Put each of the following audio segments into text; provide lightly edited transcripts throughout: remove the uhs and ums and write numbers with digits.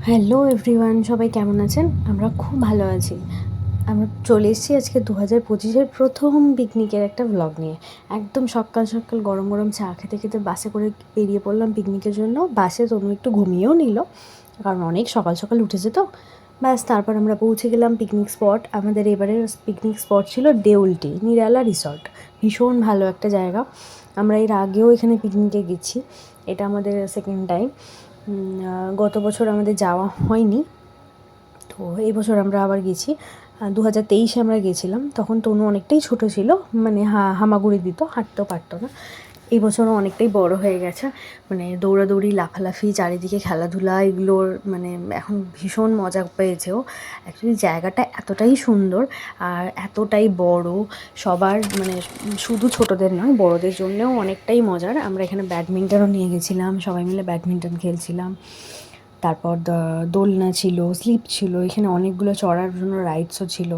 Hello everyone, সবাই কেমন আছেন? আমরা খুব ভালো আছি। আমরা চলে এসেছি আজকে 2025-এর প্রথম পিকনিকের একটা ব্লগ নিয়ে। একদম সকাল সকাল গরম গরম চা খেতে খেতে বাসে করে বেরিয়ে পড়লাম পিকনিকের জন্য। বাসে তনু একটু ঘুমিয়েও নিল, কারণ অনেক সকাল সকাল উঠেছে তো। ব্যাস, তারপর আমরা পৌঁছে গেলাম পিকনিক স্পট। আমাদের এবারের পিকনিক স্পট ছিল দেউলটি নিরালা রিসর্ট। ভীষণ ভালো একটা জায়গা। আমরা এর আগেও এখানে পিকনিকে গেছি, এটা আমাদের সেকেন্ড টাইম। গত বছর আমাদের যাওয়া হয়নি, তো এই বছর আমরা আবার গেছি। 2023-এ আমরা গেছিলাম, তখন তনু অনেকটাই ছোট ছিল, মানে হামাগুড়ি দিত, হাঁটতেও পারতো না। এই বছরও অনেকটাই বড় হয়ে গেছে, মানে দৌড়াদৌড়ি লাফালাফি চারিদিকে খেলাধুলা এগুলোর মানে এখন ভীষণ মজা পেয়েছেও। অ্যাকচুয়ালি জায়গাটা এতটাই সুন্দর আর এতটাই বড়, সবার মানে শুধু ছোটদের নয় বড়দের জন্যও অনেকটাই মজার। আমরা এখানে ব্যাডমিন্টনও নিয়ে গেছিলাম, সবাই মিলে ব্যাডমিন্টন খেলছিলাম। তারপর দোলনা ছিল, স্লিপ ছিল, এখানে অনেকগুলো চড়ার জন্য রাইডসও ছিল।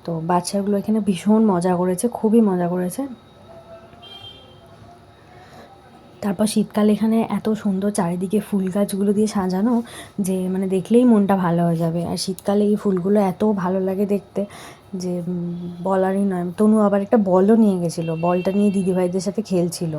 তো বাচ্চাগুলো এখানে ভীষণ মজা করেছে, খুবই মজা করেছে। তারপর শীতকালে এখানে এত সুন্দর চারিদিকে ফুল গাছগুলো দিয়ে সাজানো যে মানে দেখলেই মনটা ভালো হয়ে যাবে। আর শীতকালে এই ফুলগুলো এত ভালো লাগে দেখতে যে বলারই নয়। তনু আবার একটা বলও নিয়ে গেছিলো, বলটা নিয়ে দিদিভাইদের সাথে খেলছিল।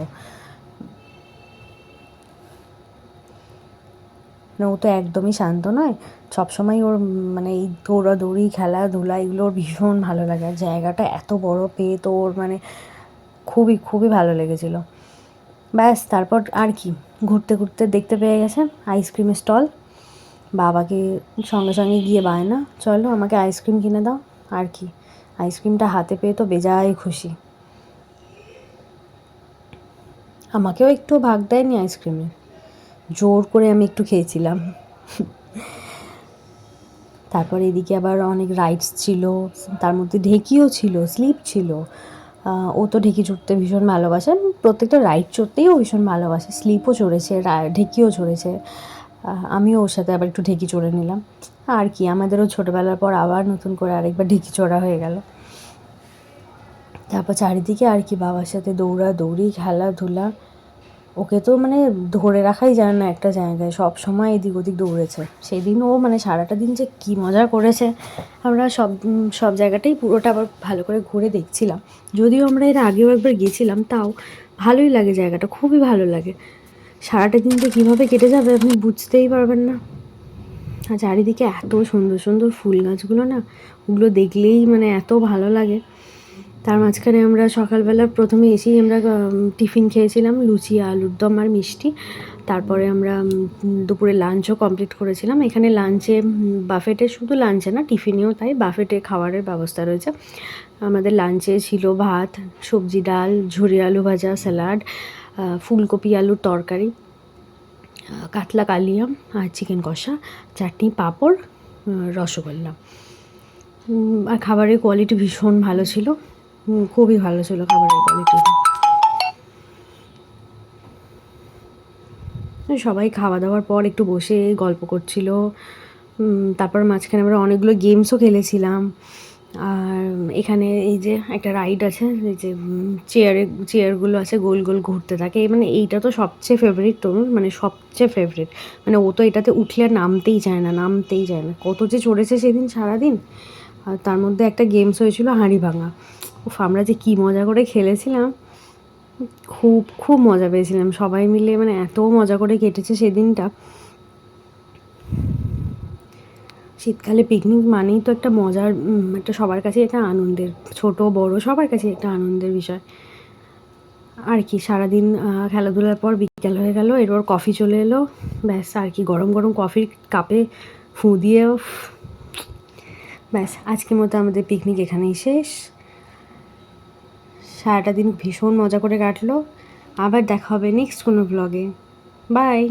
মানে ও তো একদমই শান্ত নয়, সবসময় ওর মানে এই দৌড়াদৌড়ি খেলাধুলা এগুলো ওর ভীষণ ভালো লাগে। আর জায়গাটা এত বড় পেয়ে তো ওর মানে খুবই খুবই ভালো লেগেছিলো। ব্যাস, তারপর আর কি, ঘুরতে ঘুরতে দেখতে পেয়ে গেছে আইসক্রিমের স্টল। বাবাকে সঙ্গে সঙ্গে গিয়ে বায়না, চলো আমাকে আইসক্রিম কিনে দাও। আর কি, আইসক্রিমটা হাতে পেয়ে তো বেজায় খুশি। আমাকেও একটু ভাগ দেয়নি আইসক্রিমে, জোর করে আমি একটু খেয়েছিলাম। তারপর এদিকে আবার অনেক রাইডস ছিল, তার মধ্যে ঢেকিও ছিল, স্লিপ ছিল। ও তো ঢেকি চড়তে ভীষণ ভালোবাসে, প্রত্যেকটা রাইড চড়তেই ও ভীষণ ভালোবাসে। স্লিপও চড়েছে, ঢেকিও চড়েছে। আমিও ওর সাথে আবার একটু ঢেকি চড়ে নিলাম। আর কি, আমাদেরও ছোটোবেলার পর আবার নতুন করে আরেকবার ঢেকি চড়া হয়ে গেল। তারপর চারিদিকে আর কি বাবার সাথে দৌড়াদৌড়ি খেলাধুলা। ওকে তো মানে ধরে রাখাই যায় না একটা জায়গায়, সব সময় এদিক ওদিক দৌড়েছে। সেদিন ও মানে সারাটা দিন যে কী মজা করেছে। আমরা সব জায়গাটাই পুরোটা আবার ভালো করে ঘুরে দেখছিলাম। যদিও আমরা এর আগেও একবার গেছিলাম, তাও ভালোই লাগে জায়গাটা, খুবই ভালো লাগে। সারাটা দিন যে কীভাবে কেটে যাবে আপনি বুঝতেই পারবেন না। আর চারিদিকে এত সুন্দর সুন্দর ফুল গাছগুলো না, ওগুলো দেখলেই মানে এত ভালো লাগে। তার মাঝখানে আমরা সকালবেলা প্রথমে এসেই আমরা টিফিন খেয়েছিলাম, লুচি আলুর দম আর মিষ্টি। তারপরে আমরা দুপুরে লাঞ্চও কমপ্লিট করেছিলাম। এখানে লাঞ্চে বাফেটে, শুধু লাঞ্চে না টিফিনেও তাই, বাফেটে খাবারের ব্যবস্থা রয়েছে। আমাদের লাঞ্চে ছিল ভাত, সবজি, ডাল, ঝুরি আলু ভাজা, স্যালাড, ফুলকপি আলুর তরকারি, কাতলা কালিয়া আর চিকেন কষা, চাটনি, পাঁপড়, রসগোল্লা। আর খাবারের কোয়ালিটি ভীষণ ভালো ছিল, খুবই ভালো ছিল খাবারের কোয়ালিটি। সবাই খাওয়া দাওয়ার পর একটু বসে গল্প করছিল। তারপর মাঝখানে আমরা অনেকগুলো গেমসও খেলেছিলাম। আর এখানে এই যে একটা রাইড আছে, এই যে চেয়ারগুলো আছে, গোল গোল ঘুরতে থাকে, মানে এইটা তো সবচেয়ে ফেভারিট তনুর, মানে সবচেয়ে ফেভারিট। মানে ও তো এটাতে উঠলে আর নামতেই চায় না, কত যে চড়েছে সেদিন সারাদিন। আর তার মধ্যে একটা গেমস হয়েছিল হাঁড়ি ভাঙা। আমরা যে কী মজা করে খেলেছিলাম, খুব খুব মজা পেয়েছিলাম সবাই মিলে, মানে এত মজা করে কেটেছে সেদিনটা। শীতকালে পিকনিক মানেই তো একটা মজার, একটা সবার কাছে একটা আনন্দের, ছোট বড় সবার কাছে একটা আনন্দের বিষয়। আর কি, সারাদিন খেলাধুলার পর বিকেল হয়ে গেল, এরপর কফি চলে এলো। ব্যাস, আর কি, গরম গরম কফির কাপে ফুঁ দিয়ে ব্যাস, আজকের মতো আমাদের পিকনিক এখানেই শেষ। সারাটা দিন ভীষণ মজা করে কাটলো। আবার দেখা হবে নেক্সট কোনো ব্লগে। বাই।